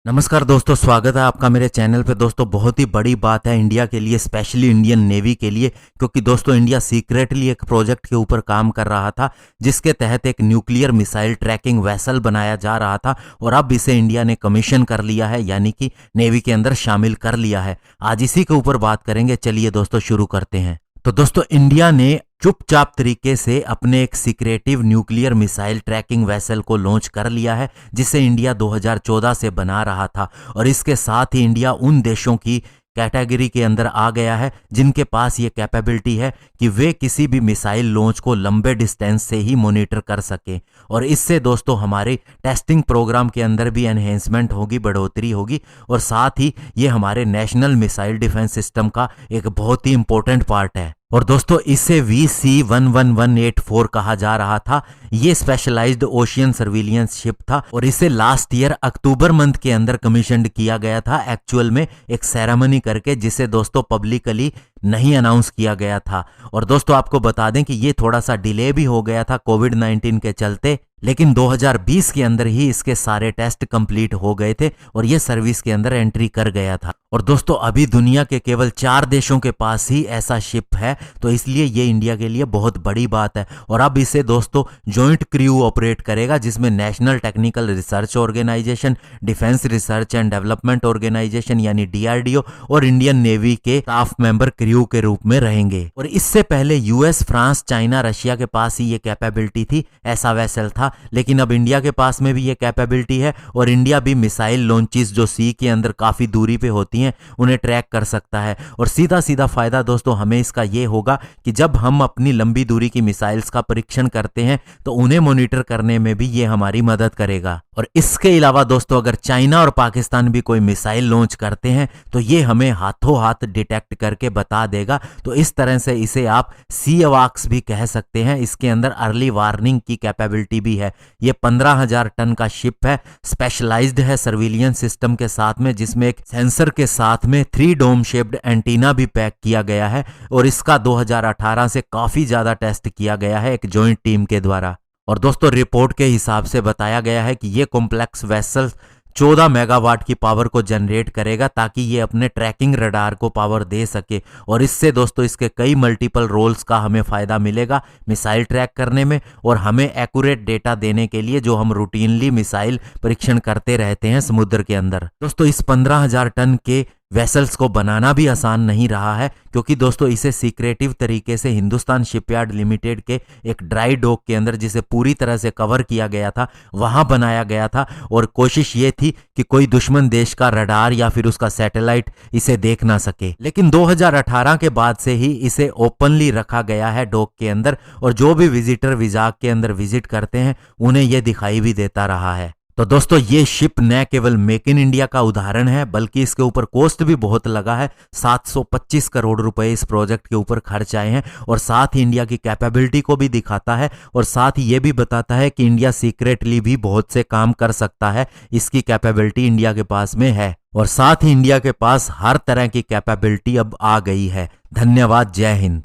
नमस्कार दोस्तों, स्वागत है आपका मेरे चैनल पे। दोस्तों बहुत ही बड़ी बात है इंडिया के लिए, स्पेशली इंडियन नेवी के लिए, क्योंकि दोस्तों इंडिया सीक्रेटली एक प्रोजेक्ट के ऊपर काम कर रहा था जिसके तहत एक न्यूक्लियर मिसाइल ट्रैकिंग वेसल बनाया जा रहा था और अब इसे इंडिया ने कमीशन कर लिया है, यानी कि नेवी के अंदर शामिल कर लिया है। आज इसी के ऊपर बात करेंगे। चलिए दोस्तों शुरू करते हैं। तो दोस्तों इंडिया ने चुपचाप तरीके से अपने एक secretive nuclear missile tracking vessel को लॉन्च कर लिया है, जिसे इंडिया 2014 से बना रहा था। और इसके साथ ही इंडिया उन देशों की कैटेगरी के अंदर आ गया है जिनके पास ये कैपेबिलिटी है कि वे किसी भी मिसाइल लॉन्च को लंबे डिस्टेंस से ही मॉनिटर कर सके। और इससे दोस्तों हमारे टेस्टिंग प्रोग्राम के अंदर भी एनहेंसमेंट होगी, बढ़ोतरी होगी, और साथ ही ये हमारे नेशनल मिसाइल डिफेंस सिस्टम का एक बहुत ही इंपॉर्टेंट पार्ट है। और दोस्तों इसे VC-11184 कहा जा रहा था। ये स्पेशलाइज्ड ओशियन सर्विलियंस शिप था और इसे लास्ट ईयर अक्टूबर मंथ के अंदर कमीशनड किया गया था, एक्चुअल में एक सेरेमनी करके, जिसे दोस्तों पब्लिकली नहीं अनाउंस किया गया था। और दोस्तों आपको बता दें कि ये थोड़ा सा डिले भी हो गया था कोविड-19 के चलते, लेकिन 2020 के अंदर ही इसके सारे टेस्ट कंप्लीट हो गए थे और ये सर्विस के अंदर एंट्री कर गया था। और दोस्तों अभी दुनिया के केवल 4 देशों के पास ही ऐसा शिप है, तो इसलिए ये इंडिया के लिए बहुत बड़ी बात है। और अब इसे दोस्तों जॉइंट क्रू ऑपरेट करेगा, जिसमें national technical research organisation, defence research and development organisation यानी DRDO और इंडियन नेवी के स्टाफ मेंबर क्रू के रूप में रहेंगे। और इससे पहले यूएस, फ्रांस, चाइना, रशिया के पास ही ये कैपेबिलिटी थी, ऐसा वेसल था। लेकिन अब इंडिया के पास में भी ये कैपेबिलिटी है और इंडिया भी मिसाइल लॉन्चेस जो सी के अंदर काफी दूरी पे होती हैं उन्हें ट्रैक कर सकता है। और सीधा सीधा फायदा दोस्तों हमें इसका ये होगा कि जब हम अपनी लंबी दूरी की मिसाइल्स का परीक्षण करते हैं तो उन्हें मॉनिटर करने में भी ये हमारी मदद करेगा। और इसके अलावा दोस्तों अगर चाइना और पाकिस्तान भी कोई मिसाइल लॉन्च करते हैं तो ये हमें हाथों हाथ डिटेक्ट करके बता देगा। तो इस तरह से इसे आप सी अवाक्स भी कह सकते हैं। इसके अंदर अर्ली वार्निंग की कैपेबिलिटी भी है। ये 15,000 टन का शिप है, स्पेशलाइज्ड है सर्विलियंस सिस्टम के साथ में, जिसमें एक सेंसर के साथ में 3 डोम शेप्ड एंटीना भी पैक किया गया है। और इसका 2018 से काफी ज्यादा टेस्ट किया गया है एक जॉइंट टीम के द्वारा। और दोस्तों रिपोर्ट के हिसाब से बताया गया है कि ये कॉम्प्लेक्स वेसल 14 मेगावाट की पावर को जनरेट करेगा ताकि ये अपने ट्रैकिंग रडार को पावर दे सके। और इससे दोस्तों इसके कई मल्टीपल रोल्स का हमें फायदा मिलेगा मिसाइल ट्रैक करने में और हमें एक्यूरेट डेटा देने के लिए, जो हम रूटीनली मिसाइल परीक्षण करते रहते हैं समुद्र के अंदर। दोस्तों इस 15,000 टन के वेसल्स को बनाना भी आसान नहीं रहा है, क्योंकि दोस्तों इसे सीक्रेटिव तरीके से हिंदुस्तान शिपयार्ड लिमिटेड के एक ड्राई डॉक के अंदर, जिसे पूरी तरह से कवर किया गया था, वहां बनाया गया था। और कोशिश ये थी कि कोई दुश्मन देश का रडार या फिर उसका सैटेलाइट इसे देख ना सके। लेकिन 2018 के बाद से ही इसे ओपनली रखा गया है डॉक के अंदर, और जो भी विजिटर विजाग के अंदर विजिट करते हैं उन्हें यह दिखाई भी देता रहा है। तो दोस्तों ये शिप न केवल मेक इन इंडिया का उदाहरण है, बल्कि इसके ऊपर कॉस्ट भी बहुत लगा है। 725 करोड़ रुपए इस प्रोजेक्ट के ऊपर खर्च आए हैं। और साथ ही इंडिया की कैपेबिलिटी को भी दिखाता है और साथ ही ये भी बताता है कि इंडिया सीक्रेटली भी बहुत से काम कर सकता है। इसकी कैपेबिलिटी इंडिया के पास में है और साथ ही इंडिया के पास हर तरह की कैपेबिलिटी अब आ गई है। धन्यवाद। जय हिंद।